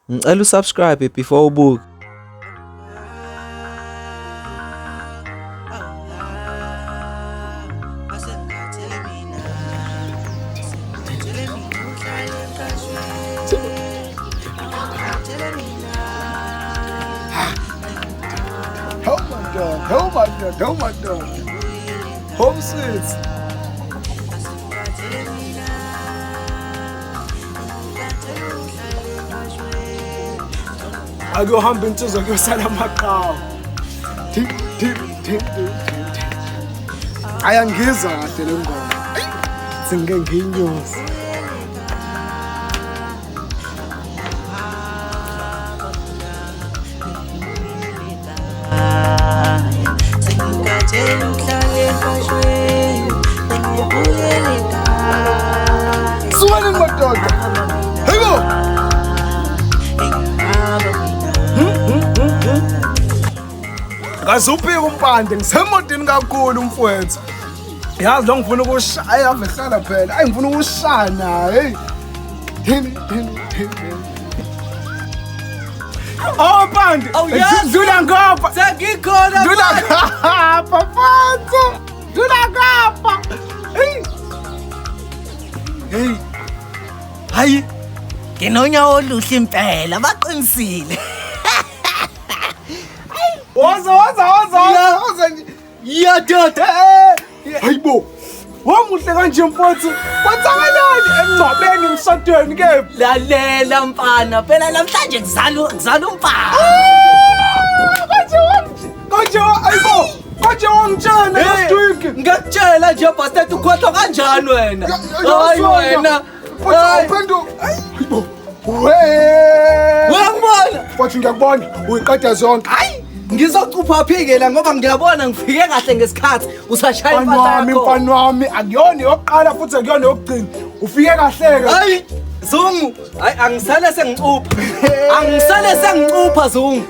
ngicela usubscribe before ubuke. Oh my God. Home sweet. Akuhamba insizwa kuyosala amaqhawe. Ayangizwa kahle le ngoma. Singeke ngiyinyoze. Suwane madoda. Hayibo. Ngazupika umpande ngisemotini kakhulu mfowethu. Yazi lo ngifuna ukushaya ave hlala phela. Ayi ngifuna ukushana, hey. Oh Pandi. Oh yes. Dula ngapha. Sengikhona. Dula ngapha mfowethu. Dula ngapha. Hey. Hey. Hayi. Nginonyawo oluhle impela baqinisile. Woza. Ya doda. Hayibo. Wamuhle kanje mfowethu. Kwenzakalani emngcwabeni emshadweni ke? Lalela mfana, phela namhlanje kuzala umfana. Kanje ayibo. Kanje wangitshela last week. Ngakutshela nje bastard ukhohlwa kanjani wena? Hayi wena. Uphendu. Hayibo. Wangibona. Futhi ngiyakubona uyiqeda zonke. Hayi. Ngizocupha phikela ngoba ngiyabona ngifike kahle ngesikhathi usashaya impahla yakho. Mfana wami akuyona yokuqala futhi akuyona yokugcina. Ufike kahle ke. Hayi Zungu, hayi angisale sengicupha Zungu.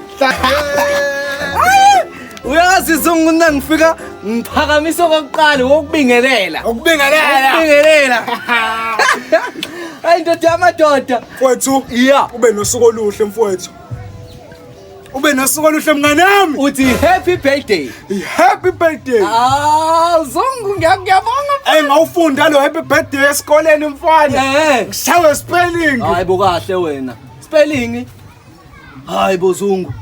Uyazi Zungu nangifika ngiphakamisa okokuqala wokubingelela. Ukubingelela. Hayi ndoda yamadoda. Mfowethu, yeah. Ube nosuku oluhle mfowethu. Ube nosuku oluhle mngane wami. Uthi happy birthday. Happy birthday. Zungu ngiyabonga. Ngawufunda lo happy birthday esikoleni mfana. Ngishawe spelling. Hayi bo kahle wena. Spelling. Hayi bo Zungu.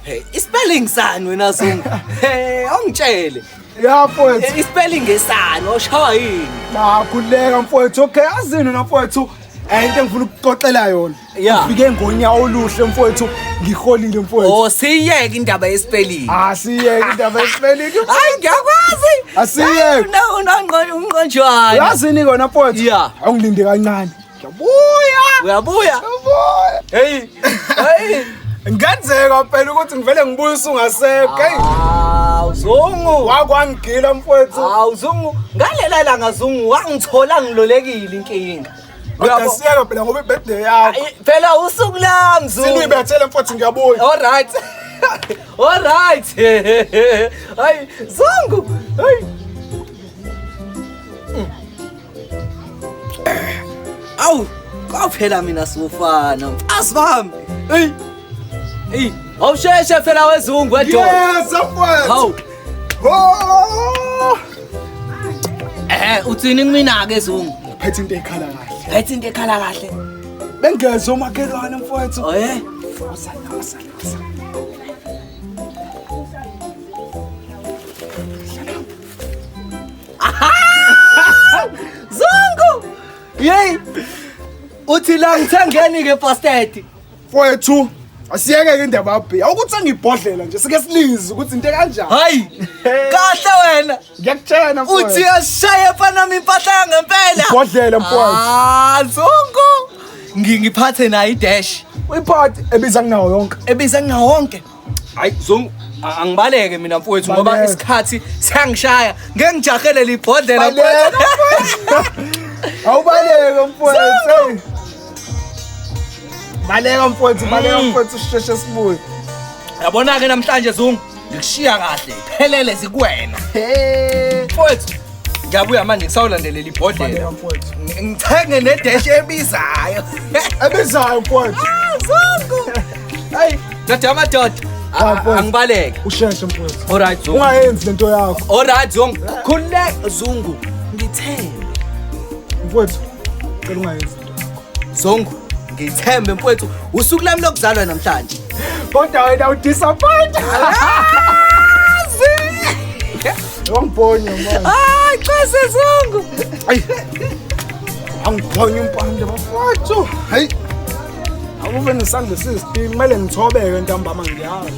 Hey, ispelling sani wena Zungu? Hey, ongitshele. Yeah mfowethu. Ispelling ngesani oshawa yini? Khuleka mfowethu. Okay, azini na mfowethu. Into engifuna ukuxoxela yona. Ufike ngonyawo oluhle mfowethu. Ngiholile mfowethu. Oh, siyeke indaba yespelling. Siyeke indaba yespelling. Hayi ngiyakwazi. Asiyeke. Unqonjwana. Yazini kona mfowethu. Yeah. Awungilinde kancane. Uyabuya. Hey. Ngenzeka phela ukuthi ngivele ngibuyise ungasekho. Zungu. Wakwangigila mfowethu. Zungu. Ngalela langa Zungu wangithola ngilolekile inkinga. Uyabona phela ngoba ibirthday yakho. Phela usuku lami Zungu. Sinibethele mfowethu ngiyabuya. All right. Hayi Zungu. Hayi. Awu, kwaphela mina sifana. Asibambi. Hey, awusheshe phela wezungu wedoda. Yes, mfowethu. Hawu. Uthini kumina ke Zungu? Phethe into ekhala kahle. Bengezwe umakhelwane mfowethu. Oh yeah. Zungu. Yey. Uthi la ngithengeni ke bastard. Mfowethu, asiyeke ke indaba yabhi. Awukuthi ngibhodlela nje sike silize ukuthi into kanjani. Hayi. Kahle wena. Ngiyakutshela mfowethu. Uthi ashaye fana impahla ngempela. Ibhodlela mfowethu. Zungu. Ngingiphathe na idash. Uyiphathe ebiza kunawo yonke. Hayi Zungu, angibaleke mina mfowethu ngoba isikhathi siyangishaya. Ngeke ngijahele libhodlela mfowethu. Awubaleke mfowethu. Baleka mfowethu sheshe sibuye. Yabona ke namhlanje Zungu, ngikushiya kahle. Phelele sikuwena. Mfowethu, ngiyabuya manje ngisawulandelela ibhodlela. Ngithenge nedash ebizayo. Mfowethu. Zungu. Ndoda yamadoda. mfowethu. Angibaleke. Usheshe mfowethu. Alright Zungu. Ungayenzi lento yakho. Alright Zungu. Khululeka Zungu. Ngithembe. Mfowethu. Cela ungayenzi lento yakho. Zungu. Ngithembe mfowethu. Usuku lami lokuzalwa namhlanje. Kodwa wena udisappoint. Wangibhonya manje. Hayi cha sezungu. Angibhonya impande bafowethu. Hayi. Akube nesandla sesiphi kumele ngithobeke ntambama ngiyazi.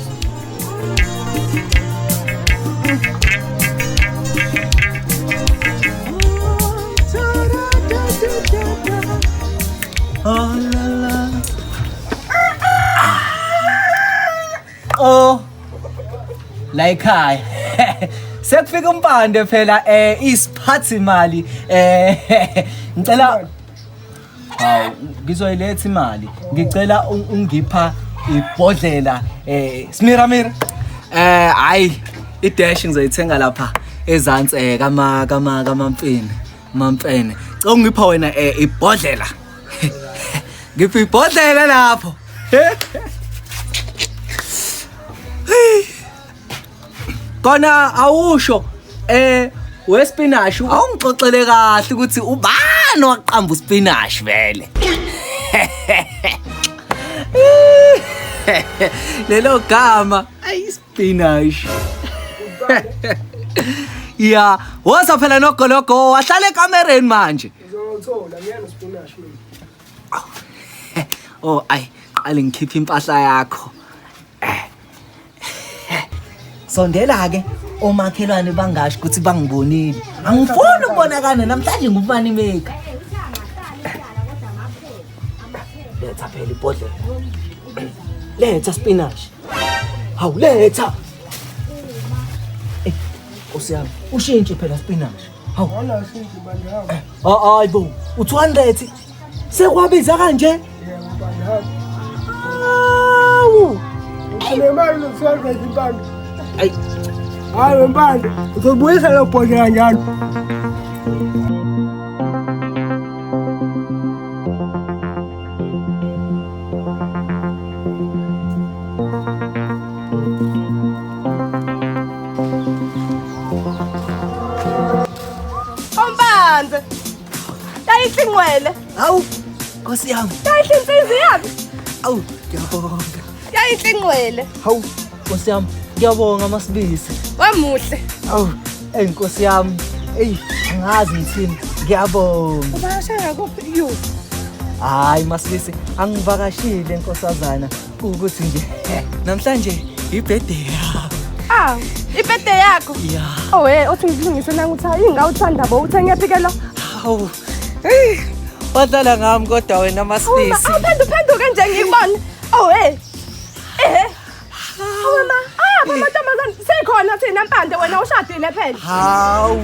Oh. La ekhaya. Sekufika umpande phela isiphathi imali ngicela hawu ngizoyiletha imali ngicela ungipha ibhodlela smiramira hayi idash ngizoyithenga lapha ezantsi kamamfene mamfene cela ungipha wena ibhodlela ngipha ibhodlela lapho kona awusho wespinach awungixoxele kahle ukuthi ubani waqamba uspinach vele lelo gama ayispinach ya woza phela nogologo wahlala ekamereni manje Ngizothola ngiyena spinash mina. oh ay qale ngikhipha impahla yakho sondela ke omakhelwane bangasho ukuthi bangibonile angifuni ukubonakala namhlanje ngubani maker letha phela ibhodlela letha spinach hawu letha usiyami ushintshe phela spinach hawu Wala sinki bande hamba. hayibo u200 sekwabiza kanje Yebo bande hamba. hawu Unemali lokusenza impande. ay Hayi impande. Uzobuyisa lo bhodlela njalo. Ombandze. Yayihlingwele. hawu Nkosi yami Yayihlinzizi yapi? awu ngiyabonga Yayihlingwele. hawu Nkosi yami ngiyabonga Masibisi Wamuhle. awu Nkosi yami angazi ngithini ngiyabonga Ubashaya kuphi you? hayi Masibisi angivakashile Nkosazana ukuthi nje namhlanje ibirthday yakho Ah, ibirthday yakho. ya Oh uthi ngilungise nanguthi ingawuthanda bo uthenge phike lo. hawu wadlala ngami kodwa wena Masibisi Awuphenduke nje ngikubona. Oh Hawu ma. Mama Ntombazane sekhona thina Mpande wena ushadile phela. hawu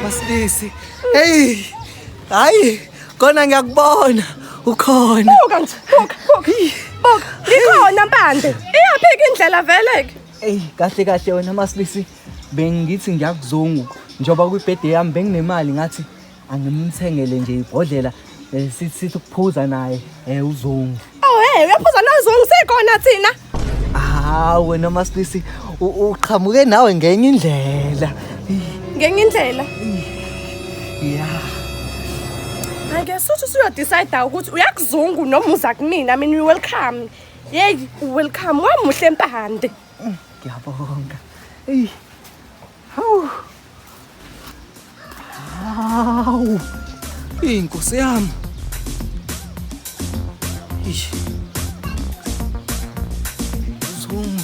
Masibisi hayi kona ngiyakubona ukhona Buka nje. Buka. Ngikhona Mpande. Iyaphika indlela vele ke. kahle wena Masibisi bengithi ngiyakuzungu njoba kwibirthday yami benginemali ngathi angimthengele nje ibhodlela sithi ukuphuza naye uzungu Oh uyaphuza nozungu sekhona thina. wena Masibisi uqhamuke nawe ngenye indlela Ngenye indlela. ya Ake suthi usuyo decide ukuthi uyakuzungu noma uza kumina. I mean you welcome. Hey, welcome wamuhle Mpande. ngiyabonga hawu Nkosi yami uzungu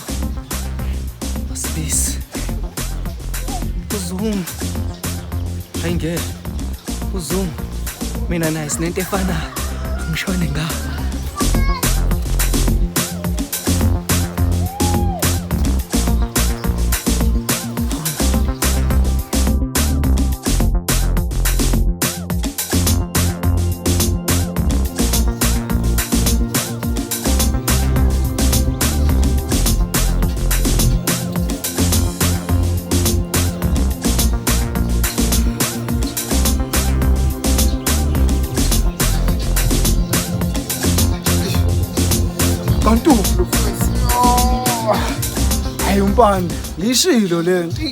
Masibisi uzungu ayingeke uzungu mina naye sinento efanayo ngishone ngawo Kantu lo mfowethu. Hayi umpande, ngishilo lento.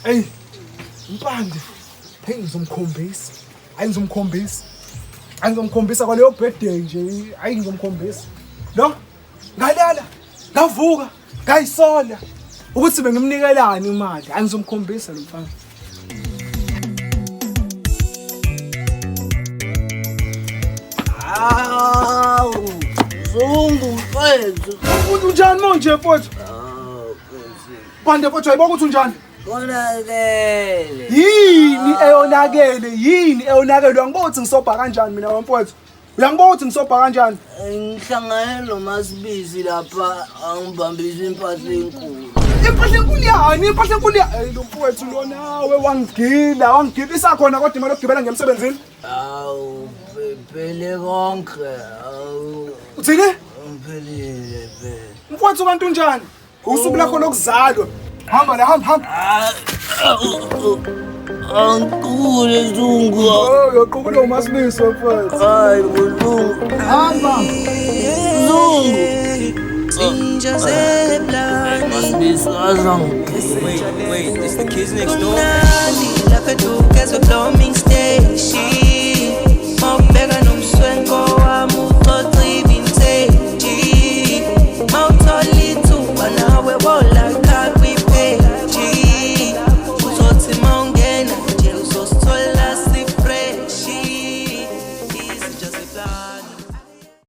Hey, umpande. Hey ngizomkhombisa. Ngizomkhombisa kwaleyo birthday nje. Hayi ngizomkhombisa. No? Ngalala, ngavuka, ngayisola ukuthi bengimnikelani imali. Hayi ngizomkhombisa lo mfana. Awu, Zungu mfethu. Umuntu unjani manje mfethu? Pande mfethu ayibona ukuthi unjani? Konakele. Yini eyonakele? Uyangibona ukuthi ngisobha kanjani mina mfethu? Uyangibona ukuthi ngisobha kanjani? Ngihlangane lo Masibizi lapha angibambisa impahla enkulu. Impahla enkulu yani, Hey lo mfethu lona we wangigila isakhona kodwa imali yokugibela ngemsebenzini. Awu, phele konke. Awu, Uthini? ngiphelile phela. Mfethu kanti unjani? Usuku lakho lokuzalwa. Hamba la, hamba. Angikule Zungu. Oh, uyoqhubula uMasibizi mfethu. Hayi Zungu. Hamba. Zungu. Masibizi azangu. Wait, it's the kids next door.